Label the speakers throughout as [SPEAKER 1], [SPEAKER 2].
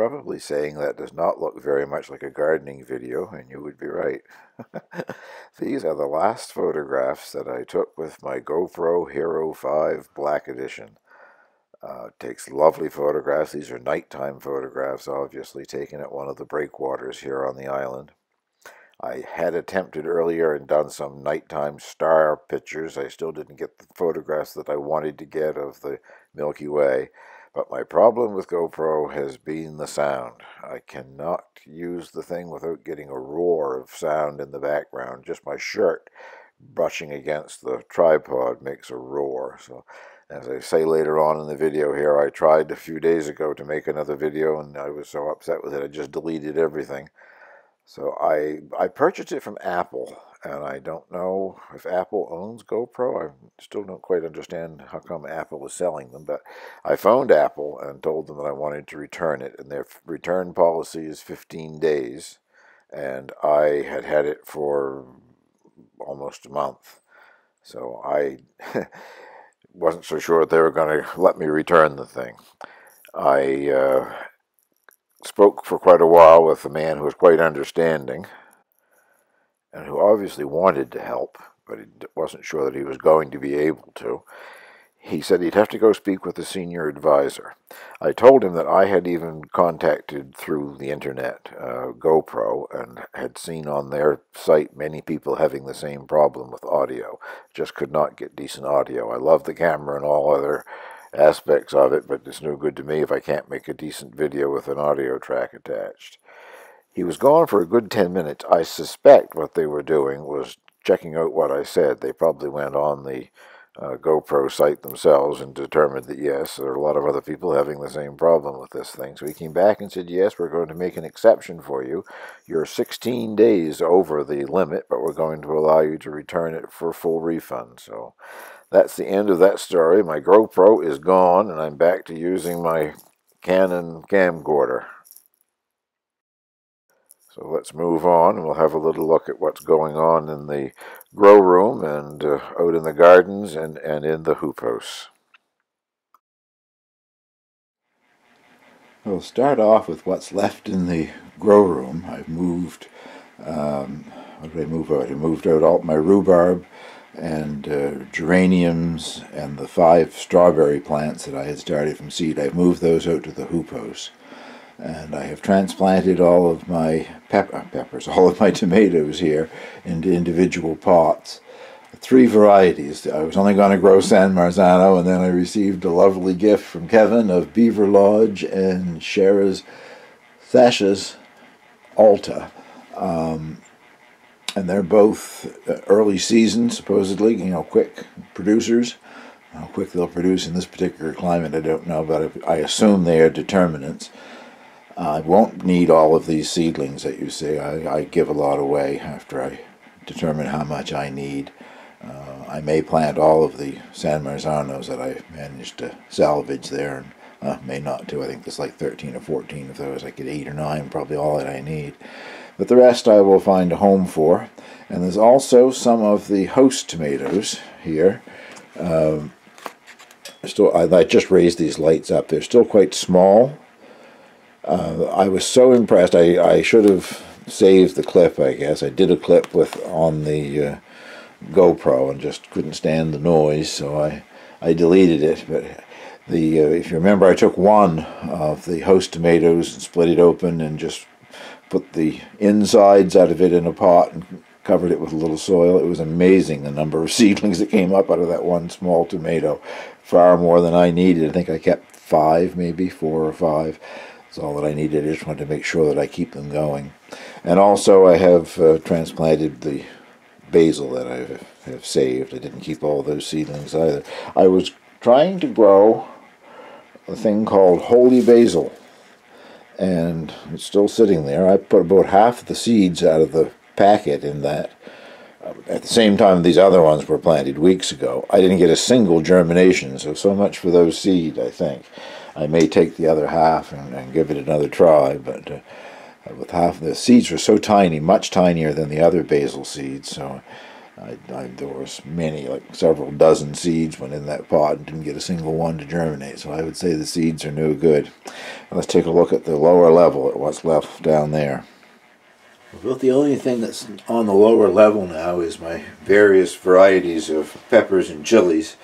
[SPEAKER 1] probably saying that does not look very much like a gardening video, and you would be right. These are the last photographs that I took with my GoPro Hero 5 Black Edition. Takes lovely photographs. These are nighttime photographs, obviously, taken at one of the breakwaters here on the island. I had attempted earlier and done some nighttime star pictures. I still didn't get the photographs that I wanted to get of the Milky Way. But my problem with GoPro has been the sound. I cannot use the thing without getting a roar of sound in the background. Just my shirt brushing against the tripod makes a roar. So, as I say later on in the video here, I tried a few days ago to make another video, and I was so upset with it I just deleted everything. So I purchased it from Apple, and I don't know if Apple owns GoPro. I still don't quite understand how come Apple is selling them, but I phoned Apple and told them that I wanted to return it, and their return policy is 15 days, and I had had it for almost a month. So I wasn't so sure they were going to let me return the thing. I spoke for quite a while with a man who was quite understanding and who obviously wanted to help, but he wasn't sure that he was going to be able to. He said he'd have to go speak with a senior advisor. I told him that I had even contacted through the internet GoPro and had seen on their site many people having the same problem with audio. Just could not get decent audio. I love the camera and all other aspects of it, but it's no good to me if I can't make a decent video with an audio track attached. He was gone for a good 10 minutes. I suspect what they were doing was checking out what I said. They probably went on the GoPro site themselves and determined that, yes, there are a lot of other people having the same problem with this thing. So he came back and said, yes, we're going to make an exception for you. You're 16 days over the limit, but we're going to allow you to return it for full refund. So that's the end of that story. My GoPro is gone, and I'm back to using my Canon camcorder. So let's move on, and we'll have a little look at what's going on in the grow room and out in the gardens and in the hoop house. We'll start off with what's left in the grow room. I've moved, what did I move out? I moved out all my rhubarb and geraniums and the 5 strawberry plants that I had started from seed. I've moved those out to the hoop house. And I have transplanted all of my all of my tomatoes here into individual pots. 3 varieties. I was only going to grow San Marzano, and then I received a lovely gift from Kevin of Beaver Lodge and Sasha's Alta. And they're both early season, supposedly, quick producers. How quick they'll produce in this particular climate, I don't know, but I assume they are determinants. I won't need all of these seedlings that you see. I give a lot away after I determine how much I need. I may plant all of the San Marzanos that I managed to salvage there, and may not too. I think there's like 13 or 14 of those. I get 8 or 9, probably all that I need. But the rest I will find a home for. And there's also some of the host tomatoes here. I just raised these lights up. They're still quite small. I was so impressed. I should have saved the clip, I guess. I did a clip on the GoPro and just couldn't stand the noise, so I deleted it. But if you remember, I took one of the host tomatoes and split it open and just put the insides out of it in a pot and covered it with a little soil. It was amazing the number of seedlings that came up out of that one small tomato. Far more than I needed. I think I kept 5, maybe 4 or 5. That's all that I needed. I just wanted to make sure that I keep them going. And also I have transplanted the basil that I have saved. I didn't keep all those seedlings either. I was trying to grow a thing called holy basil, and it's still sitting there. I put about half the seeds out of the packet in that. At the same time these other ones were planted weeks ago. I didn't get a single germination, so much for those seeds, I think. I may take the other half and give it another try, but with half the seeds were so tiny, much tinier than the other basil seeds, so There was many, like several dozen seeds went in that pot and didn't get a single one to germinate, so I would say the seeds are no good. Let's take a look at the lower level, at what's left down there. Well, the only thing that's on the lower level now is my various varieties of peppers and chilies,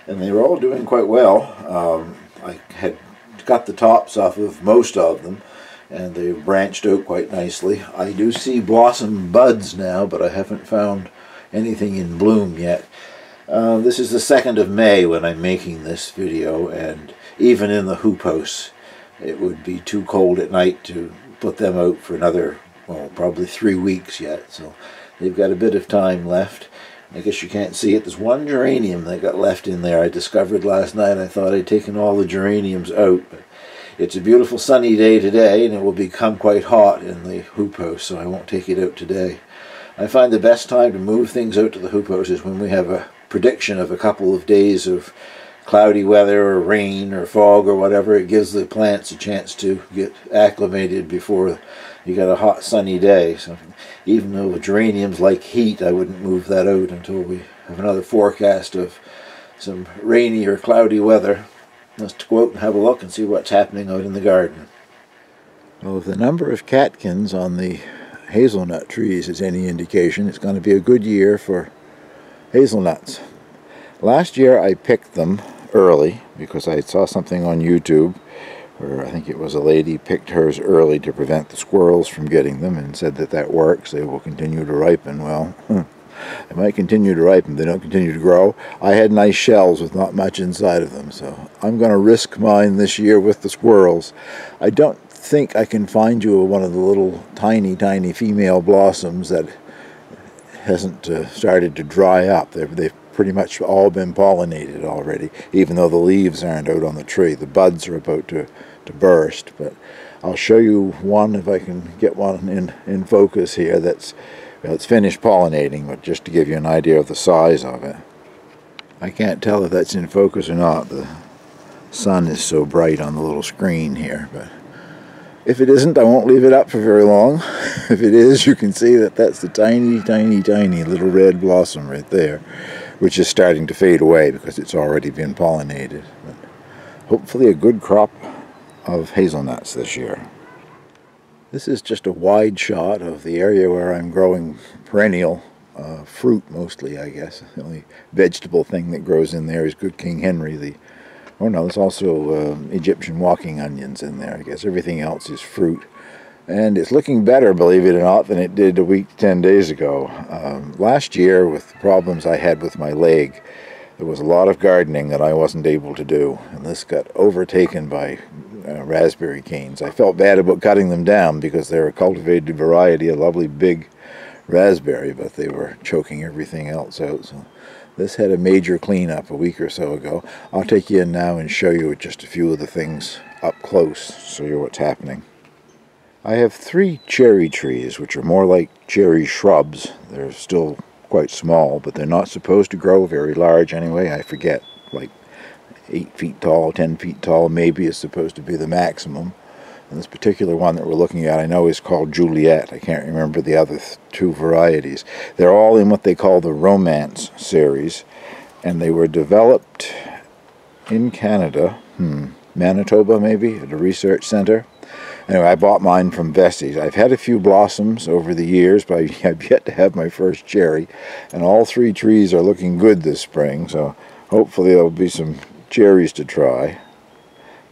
[SPEAKER 1] and they were all doing quite well. I had got the tops off of most of them, and they've branched out quite nicely. I do see blossom buds now, but I haven't found anything in bloom yet. This is the 2nd of May when I'm making this video, and even in the hoop house it would be too cold at night to put them out for another, well, probably 3 weeks yet, so they've got a bit of time left. I guess you can't see it. There's one geranium that got left in there I discovered last night. I thought I'd taken all the geraniums out, but it's a beautiful sunny day today, and it will become quite hot in the hoop house, so I won't take it out today. I find the best time to move things out to the hoop house is when we have a prediction of a couple of days of cloudy weather or rain or fog or whatever. It gives the plants a chance to get acclimated before you got a hot sunny day. So even though geraniums like heat, I wouldn't move that out until we have another forecast of some rainy or cloudy weather. Let's go out and have a look and see what's happening out in the garden. Well, if the number of catkins on the hazelnut trees is any indication, it's going to be a good year for hazelnuts. Last year I picked them early because I saw something on YouTube where I think it was a lady picked hers early to prevent the squirrels from getting them, and said that that works. They will continue to ripen. Well, they might continue to ripen, they don't continue to grow. I had nice shells with not much inside of them, so I'm going to risk mine this year with the squirrels. I don't think I can find you one of the little tiny female blossoms that hasn't started to dry up. They've pretty much all been pollinated already, even though the leaves aren't out on the tree. The buds are about to burst, but I'll show you one if I can get one in focus here that's, well, it's finished pollinating, but just to give you an idea of the size of it. I can't tell if that's in focus or not. The sun is so bright on the little screen here, but if it isn't, I won't leave it up for very long. If it is, you can see that that's the tiny little red blossom right there, which is starting to fade away because it's already been pollinated. But hopefully a good crop of hazelnuts this year. This is just a wide shot of the area where I'm growing perennial fruit mostly, I guess. The only vegetable thing that grows in there is Good King Henry. Oh no, there's also Egyptian walking onions in there. I guess everything else is fruit. And it's looking better, believe it or not, than it did a week, 10 days ago. Last year, with the problems I had with my leg, there was a lot of gardening that I wasn't able to do. And this got overtaken by raspberry canes. I felt bad about cutting them down because they're a cultivated variety, a lovely big raspberry, but they were choking everything else out. So this had a major cleanup a week or so ago. I'll take you in now and show you just a few of the things up close, show you what's happening. I have 3 cherry trees, which are more like cherry shrubs. They're still quite small, but they're not supposed to grow very large anyway. I forget, like 8 feet tall, 10 feet tall, maybe is supposed to be the maximum. And this particular one that we're looking at, I know is called Juliet. I can't remember the other 2 varieties. They're all in what they call the Romance series, and they were developed in Canada, Manitoba maybe, at a research center. Anyway, I bought mine from Vessie's. I've had a few blossoms over the years, but I've yet to have my first cherry. And all 3 trees are looking good this spring, so hopefully there'll be some cherries to try.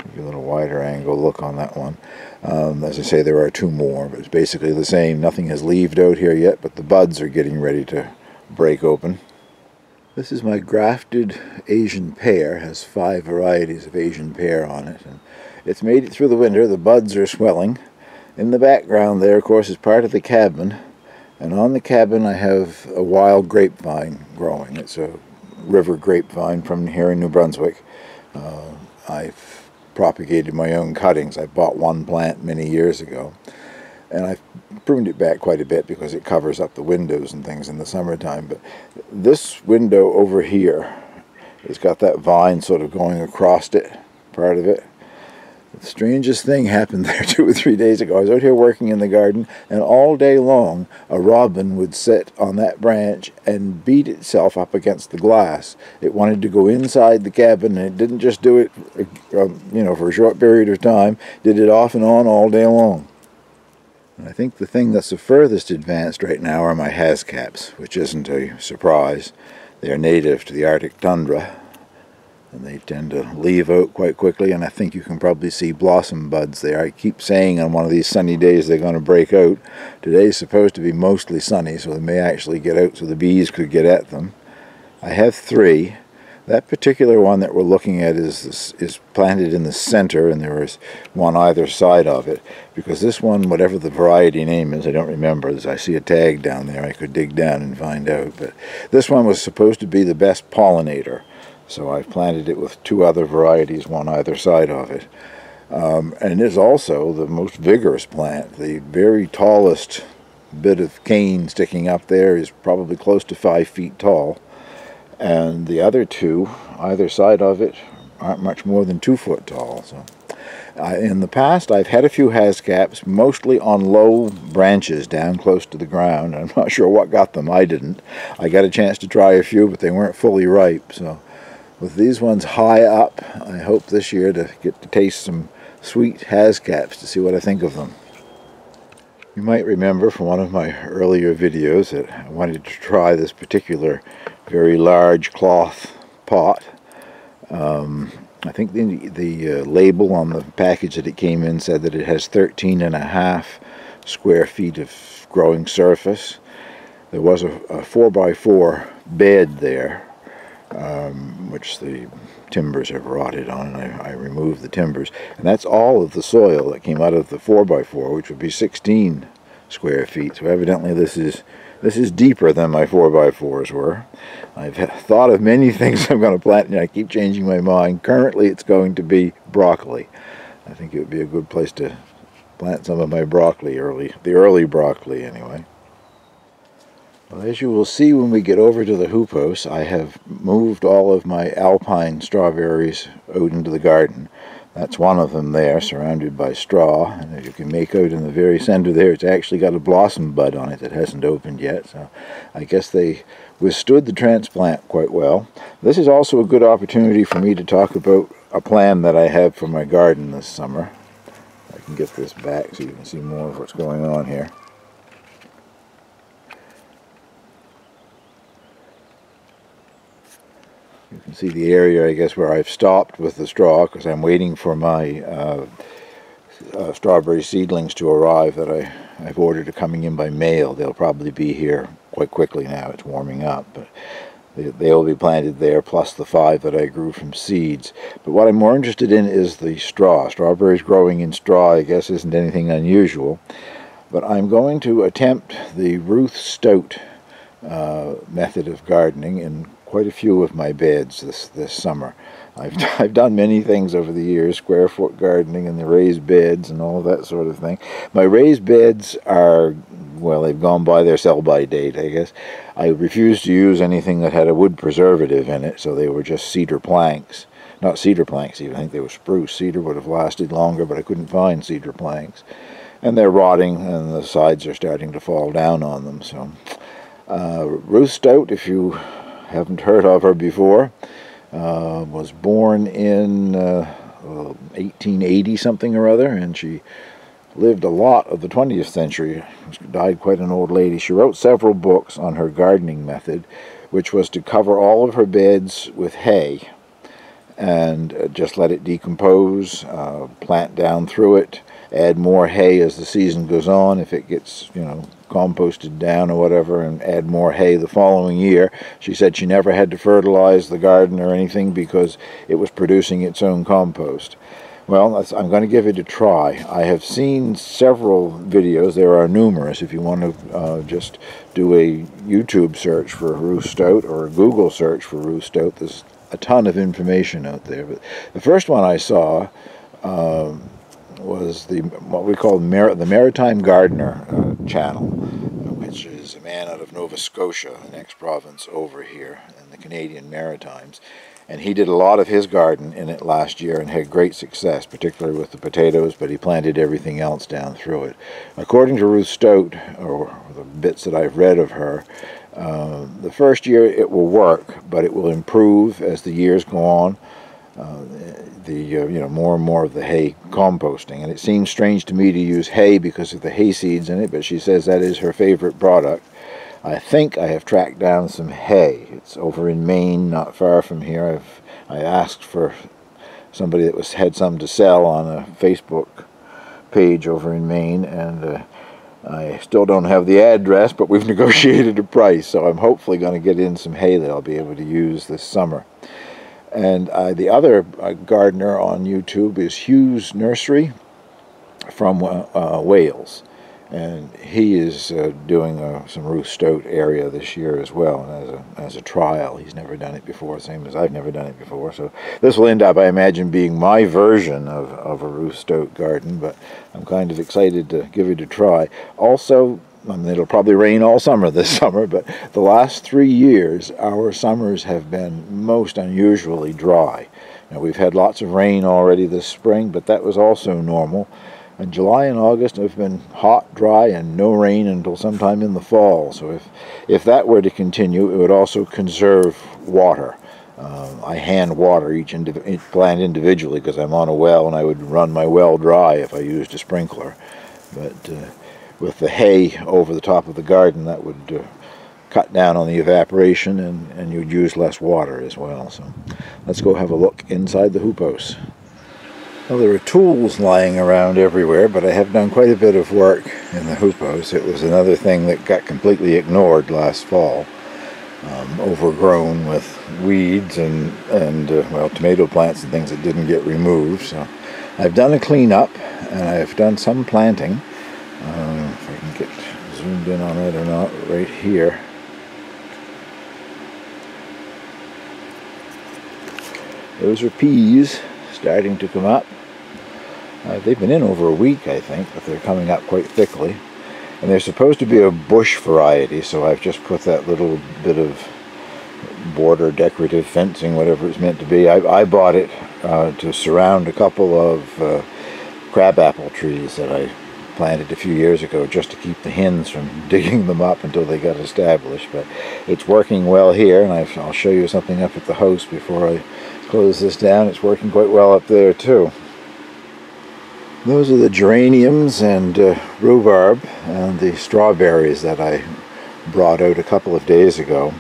[SPEAKER 1] Give you a little wider angle look on that one. As I say, there are 2 more, but it's basically the same. Nothing has leaved out here yet, but the buds are getting ready to break open. This is my grafted Asian pear. It has 5 varieties of Asian pear on it. And it's made it through the winter. The buds are swelling. In the background there, of course, is part of the cabin. And on the cabin I have a wild grapevine growing. It's a river grapevine from here in New Brunswick. I've propagated my own cuttings. I bought one plant many years ago. And I've pruned it back quite a bit because it covers up the windows and things in the summertime. But this window over here, it's got that vine sort of going across it, part of it.
[SPEAKER 2] The strangest thing happened there 2 or 3 days ago. I was out here working in the garden, and all day long a robin would sit on that branch and beat itself up against the glass. It wanted to go inside the cabin, and it didn't just do it for a short period of time. Did it off and on all day long. And I think the thing that's the furthest advanced right now are my hascaps, which isn't a surprise. They are native to the Arctic tundra, and they tend to leave out quite quickly, and I think you can probably see blossom buds there. I keep saying on one of these sunny days they're going to break out. Today's supposed to be mostly sunny, so they may actually get out so the bees could get at them. I have 3. That particular one that we're looking at is planted in the center, and there is one either side of it, because this one, whatever the variety name is, I don't remember. I see a tag down there. I could dig down and find out, but this one was supposed to be the best pollinator. So I've planted it with 2 other varieties, one either side of it. And it is also the most vigorous plant. The very tallest bit of cane sticking up there is probably close to 5 feet tall. And the other 2, either side of it, aren't much more than 2 foot tall. So, in the past, I've had a few hascaps, mostly on low branches down close to the ground. I'm not sure what got them. I didn't. I got a chance to try a few, but they weren't fully ripe. So, with these ones high up, I hope this year to get to taste some sweet hascaps to see what I think of them. You might remember from one of my earlier videos that I wanted to try this particular very large cloth pot. I think the label on the package that it came in said that it has 13.5 square feet of growing surface. There was a 4x4 bed there, which the timbers have rotted on, and I removed the timbers, and that's all of the soil that came out of the 4x4, which would be 16 square feet. So evidently this is deeper than my 4x4s were. I've thought of many things I'm going to plant, and I keep changing my mind. Currently it's going to be broccoli. I think it would be a good place to plant some of my broccoli the early broccoli anyway. Well, as you will see when we get over to the hoop house, I have moved all of my alpine strawberries out into the garden. That's one of them there, surrounded by straw, and as you can make out in the very center there, it's actually got a blossom bud on it that hasn't opened yet, so I guess they withstood the transplant quite well. This is also a good opportunity for me to talk about a plan that I have for my garden this summer. I can get this back so you can see more of what's going on here. You can see the area, I guess, where I've stopped with the straw, because I'm waiting for my strawberry seedlings to arrive that I've ordered coming in by mail. They'll probably be here quite quickly now. It's warming up, but they'll be planted there, plus the 5 that I grew from seeds. But what I'm more interested in is the straw. Strawberries growing in straw, I guess, isn't anything unusual. But I'm going to attempt the Ruth Stout method of gardening in quite a few of my beds this summer. I've done many things over the years, square foot gardening and the raised beds and all that sort of thing. My raised beds are, well, they've gone by their sell-by date, I guess. I refused to use anything that had a wood preservative in it, so they were just cedar planks. Not cedar planks even, I think they were spruce. Cedar would have lasted longer, but I couldn't find cedar planks. And they're rotting, and the sides are starting to fall down on them. So, Ruth Stout, if you haven't heard of her before, was born in 1880 something or other, and she lived a lot of the 20th century. She died quite an old lady. She wrote several books on her gardening method, which was to cover all of her beds with hay and just let it decompose, plant down through it, add more hay as the season goes on if it gets, composted down or whatever, and add more hay the following year. She said she never had to fertilize the garden or anything because it was producing its own compost. Well, I'm going to give it a try. I have seen several videos. There are numerous. If you want to just do a YouTube search for Ruth Stout or a Google search for Ruth Stout, there's a ton of information out there. But the first one I saw was what we call the Maritime Gardener channel, which is man out of Nova Scotia, the next province over here in the Canadian Maritimes. And he did a lot of his garden in it last year and had great success, particularly with the potatoes, but he planted everything else down through it. According to Ruth Stout, or the bits that I've read of her, the first year it will work, but it will improve as the years go on. More and more of the hay composting. And it seems strange to me to use hay because of the hay seeds in it, but she says that is her favorite product. I think I have tracked down some hay. It's over in Maine, not far from here. I asked for somebody that had some to sell on a Facebook page over in Maine, and I still don't have the address, but we've negotiated a price, so I'm hopefully going to get in some hay that I'll be able to use this summer. And the other gardener on YouTube is Hugh's Nursery from Wales. And he is doing some Ruth Stout area this year as well, and as a trial. He's never done it before, same as I've never done it before. So this will end up, I imagine, being my version of a Ruth Stout garden, but I'm kind of excited to give it a try. Also, it'll probably rain all summer this summer, but the last 3 years, our summers have been most unusually dry. Now, we've had lots of rain already this spring, but that was also normal. And July and August have been hot, dry, and no rain until sometime in the fall. So if that were to continue, it would also conserve water. I hand water each plant individually because I'm on a well, and I would run my well dry if I used a sprinkler. But with the hay over the top of the garden, that would cut down on the evaporation, and you'd use less water as well. So let's go have a look inside the hoop house. Well, there are tools lying around everywhere, but I have done quite a bit of work in the hoop house. It was another thing that got completely ignored last fall, overgrown with weeds and tomato plants and things that didn't get removed. So I've done a cleanup, and I've done some planting. If I can get zoomed in on it or not, right here. Those are peas starting to come up. They've been in over a week, I think, but they're coming up quite thickly. And they're supposed to be a bush variety, so I've just put that little bit of border decorative fencing, whatever it's meant to be. I bought it to surround a couple of crabapple trees that I planted a few years ago just to keep the hens from digging them up until they got established. But it's working well here, and I'll show you something up at the house before I close this down. It's working quite well up there too. Those are the geraniums and rhubarb and the strawberries that I brought out a couple of days ago.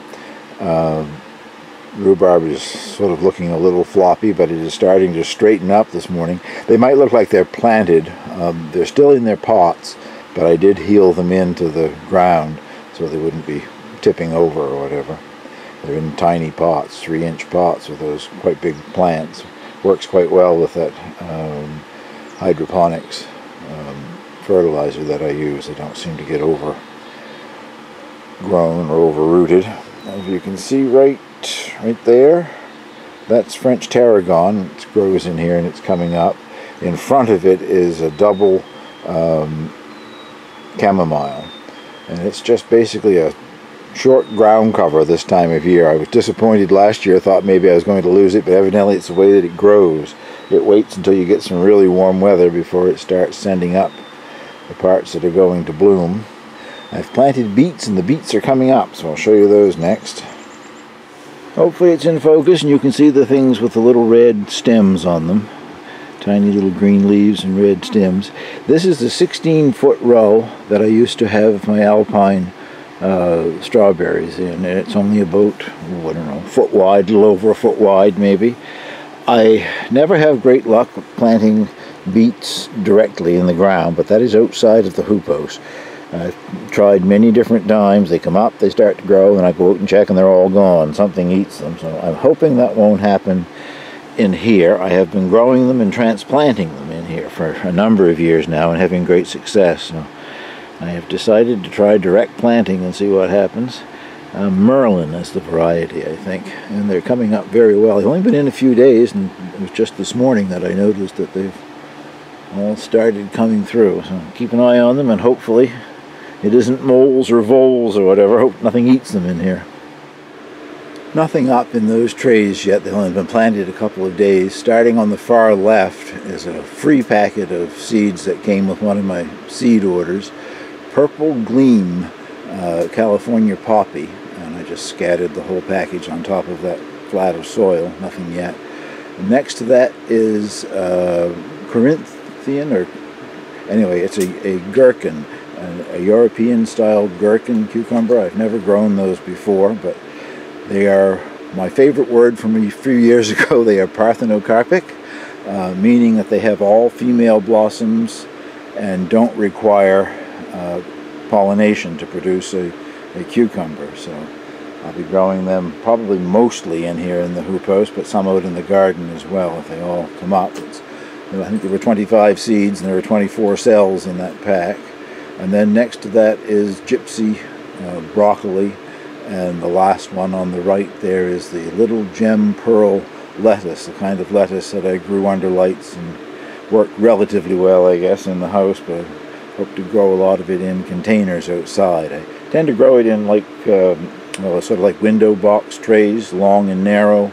[SPEAKER 2] Rhubarb is sort of looking a little floppy, but it is starting to straighten up this morning. They might look like they're planted. They're still in their pots, but I did heel them into the ground so they wouldn't be tipping over or whatever. They're in tiny pots, 3-inch pots with those quite big plants. Works quite well with that hydroponics fertilizer that I use. They don't seem to get overgrown or overrooted. As you can see right there, that's French tarragon. It grows in here and it's coming up. In front of it is a double chamomile, and it's just basically a short ground cover this time of year. I was disappointed last year, thought maybe I was going to lose it, but evidently it's the way that it grows. It waits until you get some really warm weather before it starts sending up the parts that are going to bloom. I've planted beets, and the beets are coming up, so I'll show you those next. Hopefully it's in focus and you can see the things with the little red stems on them. Tiny little green leaves and red stems. This is the 16-foot row that I used to have my alpine strawberries in, and it's only about, I don't know, foot wide, a little over a foot wide maybe. I never have great luck planting beets directly in the ground, but that is outside of the hoop house. I've tried many different times. They come up, they start to grow, and I go out and check and they're all gone. Something eats them, so I'm hoping that won't happen in here. I have been growing them and transplanting them in here for a number of years now and having great success. So I have decided to try direct planting and see what happens. Merlin is the variety, I think, and they're coming up very well. They've only been in a few days, and it was just this morning that I noticed that they've all started coming through. So keep an eye on them, and hopefully It isn't moles or voles or whatever. Hope nothing eats them in here. Nothing up in those trays yet. They've only been planted a couple of days. Starting on the far left is a free packet of seeds that came with one of my seed orders. Purple Gleam California Poppy. And I just scattered the whole package on top of that flat of soil. Nothing yet. Next to that is Corinthian, or anyway, it's a gherkin, a European-style gherkin cucumber. I've never grown those before, but they are, my favorite word from a few years ago, they are parthenocarpic, meaning that they have all female blossoms and don't require pollination to produce a cucumber. So I'll be growing them probably mostly in here in the hoop house, but some out in the garden as well if they all come up. I think there were 25 seeds and there were 24 cells in that pack. And then next to that is gypsy broccoli, and the last one on the right there is the little gem pearl lettuce, the kind of lettuce that I grew under lights and worked relatively well, I guess, in the house, but I hope to grow a lot of it in containers outside. I tend to grow it in like well, sort of like window box trays, long and narrow,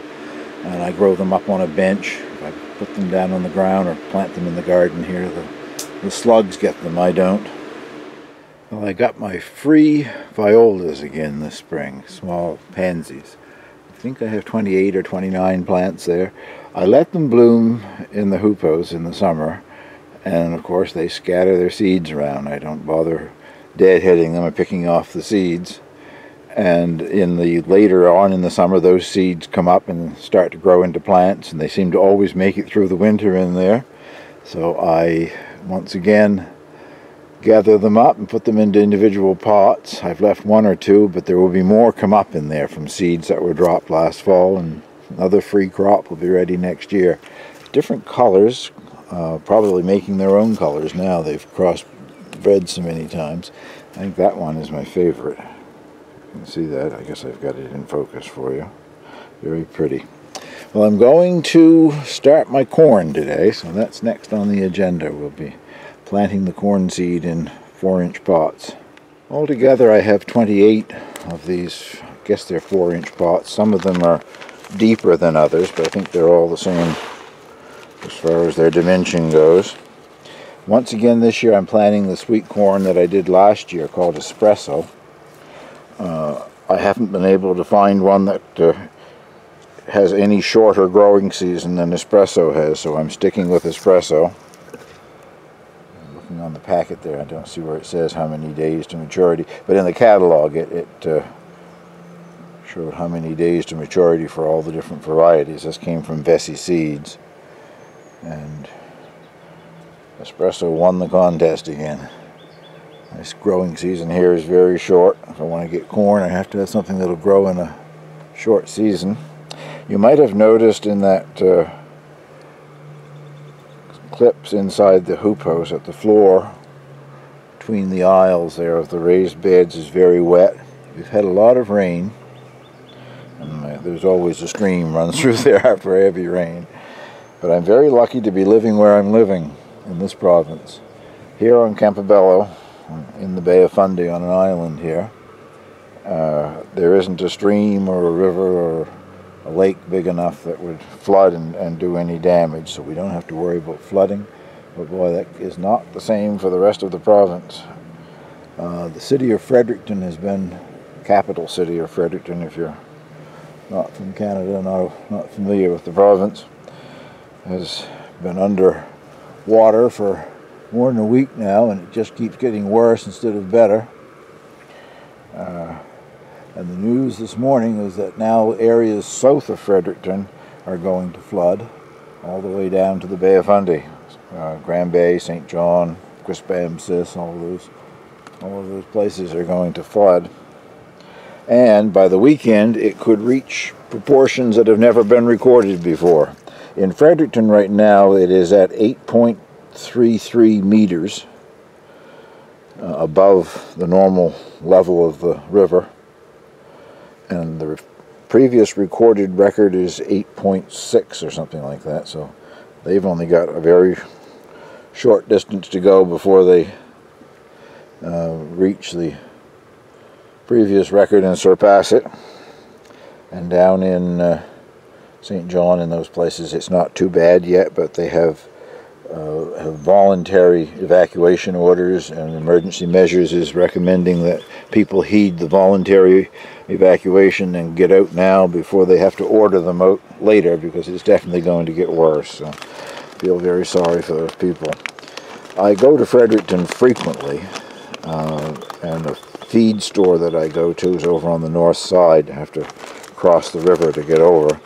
[SPEAKER 2] and I grow them up on a bench. If I put them down on the ground or plant them in the garden here, the slugs get them, I don't. Well, I got my free violas again this spring, small pansies. I think I have 28 or 29 plants there. I let them bloom in the hoop house in the summer, and of course they scatter their seeds around. I don't bother deadheading them or picking off the seeds. And later on in the summer, those seeds come up and start to grow into plants, and they seem to always make it through the winter in there. So I, once again, gather them up and put them into individual pots. I've left one or two, but there will be more come up in there from seeds that were dropped last fall, and another free crop will be ready next year. Different colors, probably making their own colors now. They've crossbred so many times. I think that one is my favorite. You can see that. I guess I've got it in focus for you. Very pretty. Well, I'm going to start my corn today, so that's next on the agenda. We'll be planting the corn seed in 4-inch pots. Altogether I have 28 of these, I guess they're 4-inch pots. Some of them are deeper than others, but I think they're all the same as far as their dimension goes. Once again this year I'm planting the sweet corn that I did last year called Espresso. I haven't been able to find one that has any shorter growing season than Espresso has, so I'm sticking with Espresso. Looking on the packet there, I don't see where it says how many days to maturity, but in the catalog it showed how many days to maturity for all the different varieties. This came from Vessi Seeds, and Espresso won the contest again. This growing season here is very short. If I want to get corn, I have to have something that'll grow in a short season. You might have noticed in that clips inside the hoop house at the floor, between the aisles there of the raised beds, is very wet. We've had a lot of rain, and there's always a stream runs through there after heavy rain. But I'm very lucky to be living where I'm living in this province. Here on Campobello, in the Bay of Fundy on an island here, there isn't a stream or a river or a lake big enough that would flood and do any damage, so we don't have to worry about flooding. But boy, that is not the same for the rest of the province. The city of Fredericton has been, capital city of Fredericton, if you're not from Canada, not familiar with the province, has been under water for more than a week now, and it just keeps getting worse instead of better. And the news this morning is that now areas south of Fredericton are going to flood all the way down to the Bay of Fundy. Grand Bay, St. John, Quispamsis, all of those places are going to flood. And by the weekend, it could reach proportions that have never been recorded before. In Fredericton right now, it is at 8.33 meters above the normal level of the river. And the previous recorded record is 8.6 or something like that. So they've only got a very short distance to go before they reach the previous record and surpass it. And down in St. John and those places, it's not too bad yet, but they have voluntary evacuation orders, and emergency measures is recommending that people heed the voluntary evacuation and get out now before they have to order them out later, because it's definitely going to get worse. So I feel very sorry for those people. I go to Fredericton frequently, and the feed store that I go to is over on the north side. I have to cross the river to get over.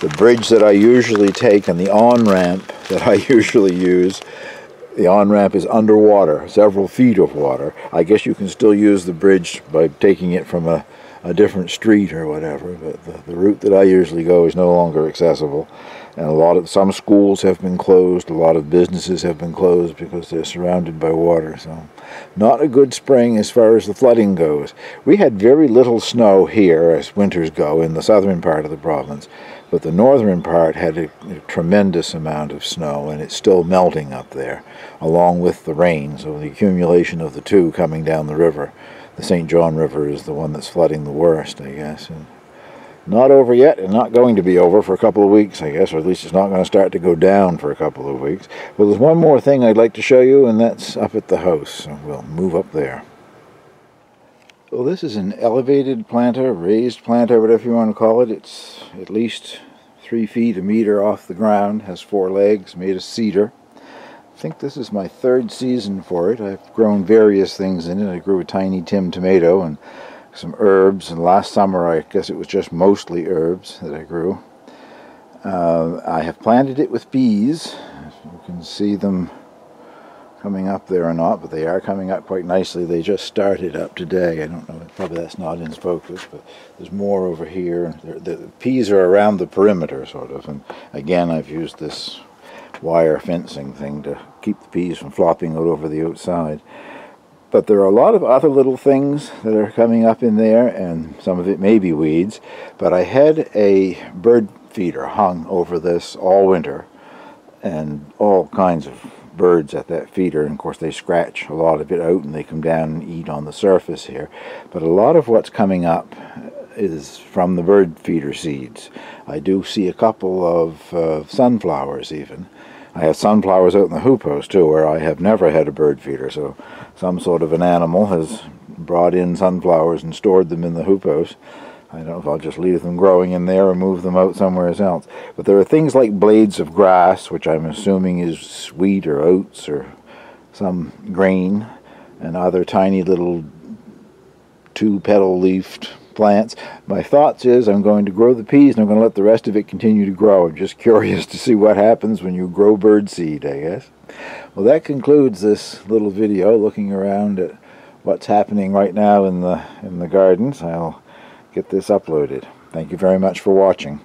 [SPEAKER 2] The bridge that I usually take and the on-ramp that I usually use, the on-ramp is underwater, several feet of water. I guess you can still use the bridge by taking it from a different street or whatever, but the route that I usually go is no longer accessible. And some schools have been closed, a lot of businesses have been closed because they're surrounded by water. So not a good spring as far as the flooding goes. We had very little snow here as winters go in the southern part of the province, but the northern part had a tremendous amount of snow, and it's still melting up there, along with the rain. So the accumulation of the two coming down the river. The St. John River is the one that's flooding the worst, I guess. And not over yet, and not going to be over for a couple of weeks, I guess, or at least it's not going to start to go down for a couple of weeks. Well, there's one more thing I'd like to show you, and that's up at the house. So we'll move up there. Well, this is an elevated planter, raised planter, whatever you want to call it. It's at least 3 feet, a meter off the ground, has 4 legs, made of cedar. I think this is my 3rd season for it. I've grown various things in it. I grew a tiny Tim tomato and some herbs, and last summer I guess it was just mostly herbs that I grew. I have planted it with bees. You can see them coming up there or not, but they are coming up quite nicely. They just started up today. I don't know, probably that's not in focus, but there's more over here. The peas are around the perimeter, sort of, and again I've used this wire fencing thing to keep the peas from flopping out over the outside. But there are a lot of other little things that are coming up in there, and some of it may be weeds. But I had a bird feeder hung over this all winter, and all kinds of birds at that feeder, and of course they scratch a lot of it out and they come down and eat on the surface here. But a lot of what's coming up is from the bird feeder seeds. I do see a couple of sunflowers even. I have sunflowers out in the hoop house too, where I have never had a bird feeder, so some sort of an animal has brought in sunflowers and stored them in the hoop house. I don't know if I'll just leave them growing in there or move them out somewhere else. But there are things like blades of grass, which I'm assuming is wheat or oats or some grain, and other tiny little 2-petal-leafed plants. My thoughts is I'm going to grow the peas and I'm going to let the rest of it continue to grow. I'm just curious to see what happens when you grow bird seed, I guess. Well, that concludes this little video looking around at what's happening right now in the gardens. I'll get this uploaded. Thank you very much for watching.